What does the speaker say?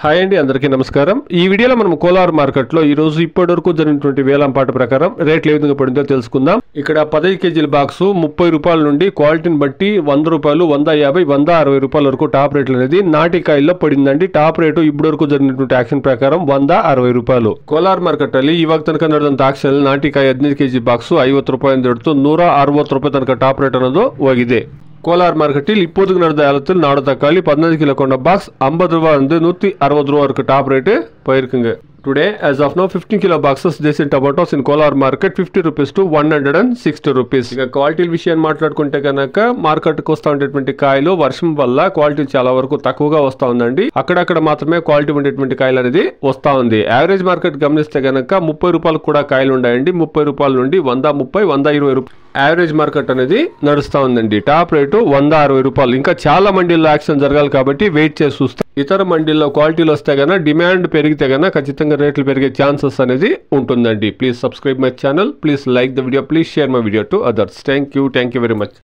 Hi అండి, అందరికీ నమస్కారం. ఈ వీడియోలో మనం కోలార్ మార్కెట్లో ఈ రోజు ఇప్పటి వరకు జరిగినటువంటి వేలంపాట ప్రకారం రేట్లు ఏ విధంగా పడిందో తెలుసుకుందాం. ఇక్కడ 15 కేజీల బాక్స్ 30 రూపాయల నుండి క్వాలిటీని బట్టి 100 రూపాయలు, 150, 160 రూపాయల వరకు టాప్ రేట్లు అనేది నాటికాయల్లో పడిందండి. టాప్ రేటు ఇప్పటి వరకు జరిగినటువంటి యాక్షన్ ప్రకారం 160 ರೂಪಾಯಿ. ಕೋಲಾರ ಮಾರ್ಕೆಟ್ ಅಲ್ಲಿ ಇವಾಗ ತನಕ ನಡೆದಂತ ಆಕ್ಷನ್ ನಾಟಿಕಾಯಿ 15 ಕೆಜಿ ಬಾಕ್ಸ್ 50 ರೂಪಾಯಿಂದ ಹಿಡಿದು 160 ರೂಪಾಯಿ ತನಕ ಟಾಪ್ ರೇಟ್ ಅನ್ನೋದು ಹೋಗಿದೆ. ಕೋಲಾರ ಮಾರ್ಕೆಟ್ இப்போதுக்கு நடந்த ஏலத்தில் நாடு தக்காளி 15 கிலோ கொண்ட பாக்ஸ் 50 ரூபாய் இருந்து 160 ரூபாய் வரைக்கும் டாப் ரேட்டு போயிருக்குங்க. Today, as of now, 15 kilo boxes decent tomatoes in Kolar market 50 rupees to 160 rupees. ఇక క్వాలిటీ విషయాన్ని మాట్లాడుకుంటే కనుక మార్కెట్ కు వస్తా ఉండేటువంటి కాయలు వర్షం వల్ల క్వాలిటీ చాలా వరకు తక్కువగా వస్తా ఉందండి. అక్కడక్కడ మాత్రమే క్వాలిటీ ఉండేటువంటి కాయలు అనేది వస్తా ఉంది. యావరేజ్ మార్కెట్ గమనిస్తే కనుక 30 రూపాయలకు కూడా కాయలు ఉన్నాయండి. 30 రూపాయల నుండి 130, 120 రూపాయలు యావరేజ్ మార్కెట్ అనేది నడుస్తూ ఉందండి. టాప్ రేటు 160 రూపాయలు. ఇంకా చాలా మండీల్లో యాక్షన్ జరగాలి కాబట్టి వెయిట్ చేసి చూస్తాం. ఇతర మండీల్లో క్వాలిటీలు వస్తే కన్నా డిమాండ్ పెరిగితే కన్నా ఖచ్చితంగా రేట్లు పెరిగే ఛాన్సెస్ అనేది ఉంటుందండి. Please subscribe my channel, please like the video, please share my video to others. Thank you very much.